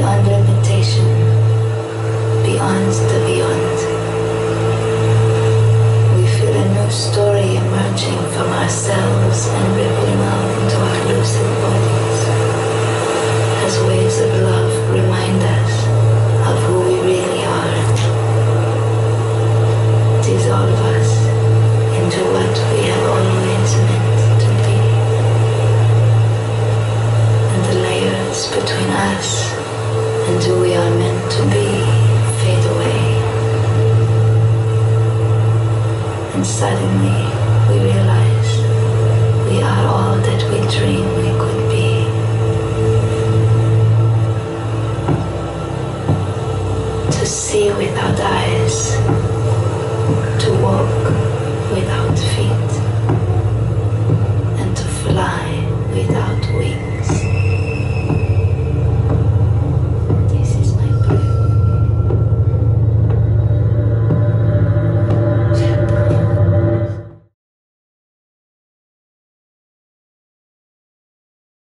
beyond limitation, beyond the beyond. We feel a new story emerging from ourselves and rippling out into our lucid bodies as waves of love